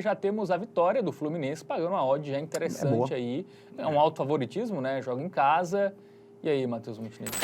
Já temos a vitória do Fluminense pagando uma odd já interessante aí. É um alto favoritismo, né? Joga em casa. E aí, Matheus Montenegro?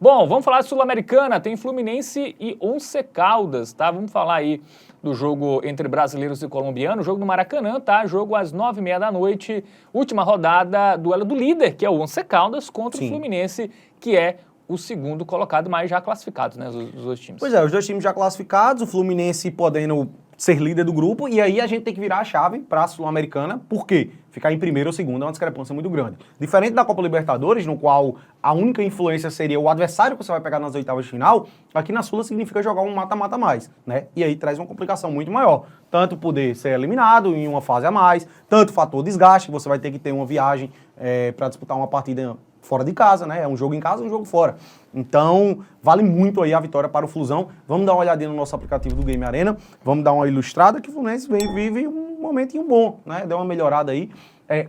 Bom, vamos falar de Sul-Americana. Tem Fluminense e Once Caldas, tá? Vamos falar aí do jogo entre brasileiros e colombianos. Jogo no Maracanã, tá? Jogo às 9h30 da noite. Última rodada, duelo do líder, que é o Once Caldas, contra o Fluminense, que é o segundo colocado, mas já classificados, né, os dois times. Pois é, os dois times já classificados, o Fluminense podendo ser líder do grupo, e aí a gente tem que virar a chave para a Sul-Americana, por quê? Ficar em primeiro ou segundo é uma discrepância muito grande. Diferente da Copa Libertadores, no qual a única influência seria o adversário que você vai pegar nas oitavas de final, aqui na Sula significa jogar um mata-mata a mais, né? E aí traz uma complicação muito maior. Tanto poder ser eliminado em uma fase a mais, tanto fator desgaste, você vai ter que ter uma viagem para disputar uma partida fora de casa, né? É um jogo em casa e um jogo fora. Então, vale muito aí a vitória para o Flusão. Vamos dar uma olhadinha no nosso aplicativo do Game Arena, vamos dar uma ilustrada que o Fluminense vive um momentinho bom, né? Deu uma melhorada aí.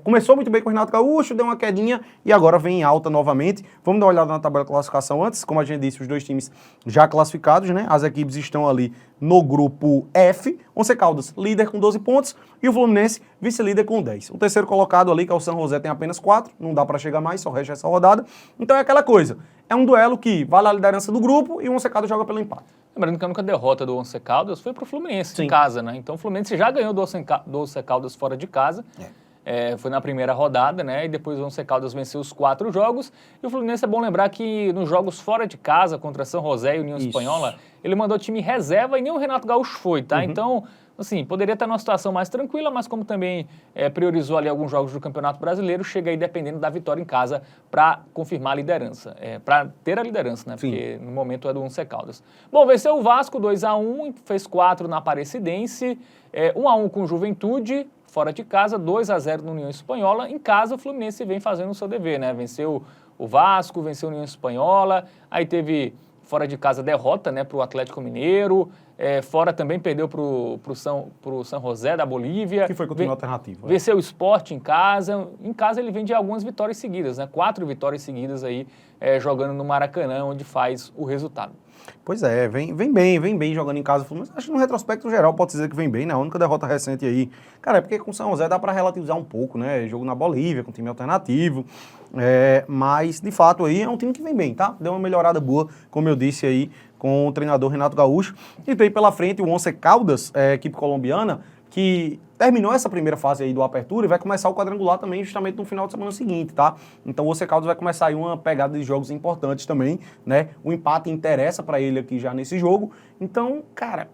Começou muito bem com o Renato Gaúcho, deu uma quedinha e agora vem em alta novamente. Vamos dar uma olhada na tabela de classificação antes. Como a gente disse, os dois times já classificados, né? As equipes estão ali no grupo F. Once Caldas, líder com 12 pontos e o Fluminense, vice-líder com 10. O terceiro colocado ali, que é o San José, tem apenas 4. Não dá para chegar mais, só resta essa rodada. Então é aquela coisa. É um duelo que vale a liderança do grupo e o Once Caldas joga pelo empate. Lembrando que a única derrota do Once Caldas foi para o Fluminense em casa, né? Então o Fluminense já ganhou do Once Caldas fora de casa. Foi na primeira rodada, né? E depois o Once Caldas venceu os 4 jogos. E o Fluminense, é bom lembrar que nos jogos fora de casa, contra São José e União Espanhola, ele mandou time reserva e nem o Renato Gaúcho foi, tá? Então, assim, poderia estar numa situação mais tranquila, mas como também priorizou ali alguns jogos do Campeonato Brasileiro, chega aí dependendo da vitória em casa para confirmar a liderança, para ter a liderança, né? Porque no momento é do Once Caldas. Bom, venceu o Vasco 2-1, fez 4 na Aparecidense, 1-1 com o Juventude, fora de casa, 2-0 no União Espanhola. Em casa, o Fluminense vem fazendo o seu dever, né? Venceu o Vasco, venceu a União Espanhola, aí teve fora de casa derrota, né, para o Atlético Mineiro, fora também perdeu para o San José da Bolívia. Que foi com o time alternativo. Venceu o Sport em casa ele vem de algumas vitórias seguidas, né? 4 vitórias seguidas aí, jogando no Maracanã, onde faz o resultado. Pois é, vem bem jogando em casa. Acho que no retrospecto geral pode dizer que vem bem, né? A única derrota recente aí, cara, é porque com o São José dá pra relativizar um pouco, né? Jogo na Bolívia, com time alternativo, mas de fato aí é um time que vem bem, tá? Deu uma melhorada boa, como eu disse aí, com o treinador Renato Gaúcho. E tem pela frente o Once Caldas, equipe colombiana, que terminou essa primeira fase aí do Apertura e vai começar o quadrangular também justamente no final de semana seguinte, tá? Então o Once Caldas vai começar aí uma pegada de jogos importantes também, né? O empate interessa para ele aqui já nesse jogo. Então, cara,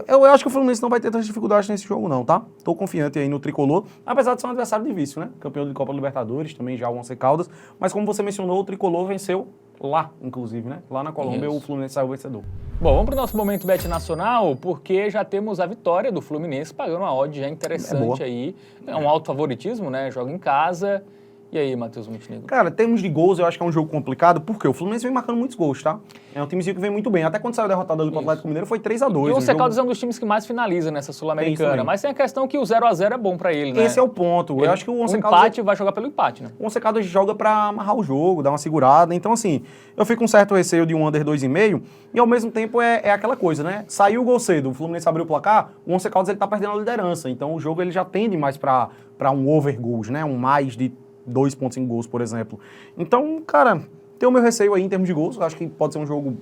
eu acho que o Fluminense não vai ter tantas dificuldades nesse jogo não, tá? Tô confiante aí no Tricolor, apesar de ser um adversário de vício, né? Campeão de Copa Libertadores, também já o Once Caldas, mas como você mencionou, o Tricolor venceu lá, inclusive, né? Lá na Colômbia, o Fluminense saiu vencedor. Bom, vamos para o nosso momento Bet Nacional, porque já temos a vitória do Fluminense pagando uma odd já interessante aí. É um alto favoritismo, né? Joga em casa. E aí, Matheus Montenegro? Cara, em termos de gols, eu acho que é um jogo complicado, porque o Fluminense vem marcando muitos gols, tá? É um timezinho que vem muito bem. Até quando saiu derrotado ali pro Atlético Mineiro, foi 3-2. E o Once Caldas é um dos times que mais finaliza nessa Sul-Americana. Mas tem a questão que o 0-0 é bom pra ele, né? Esse é o ponto. Eu acho que o Once Caldas... empate vai jogar pelo empate, né? O Once Caldas joga pra amarrar o jogo, dar uma segurada. Então, assim, eu fico com um certo receio de um under 2,5 e, ao mesmo tempo, é aquela coisa, né? Saiu o gol cedo, o Fluminense abriu o placar, o Once Caldas ele tá perdendo a liderança. Então, o jogo ele já tende mais pra um over goals, né? Um mais de 2,5 gols, por exemplo. Então, cara, tem o meu receio aí em termos de gols. Eu acho que pode ser um jogo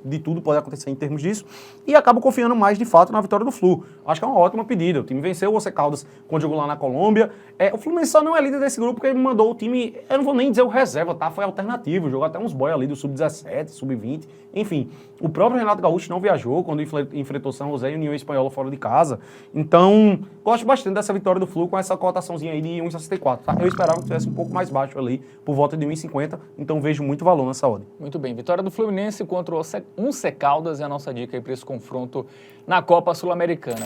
de tudo pode acontecer em termos disso. E acabo confiando mais, de fato, na vitória do Flu. Acho que é uma ótima pedida. O time venceu o Once Caldas quando jogou lá na Colômbia. O Fluminense só não é líder desse grupo porque ele mandou o time, eu não vou nem dizer o reserva, tá? Foi alternativo. Jogou até uns boy ali do Sub-17, Sub-20. Enfim, o próprio Renato Gaúcho não viajou quando enfrentou São José e União Espanhola fora de casa. Então, gosto bastante dessa vitória do Flu com essa cotaçãozinha aí de 1,64, tá? Eu esperava que tivesse um pouco mais baixo ali, por volta de 1,50. Então, vejo muito valor nessa odd. Muito bem. Vitória do Fluminense contra o Once Caldas é a nossa dica aí para esse confronto na Copa Sul-Americana.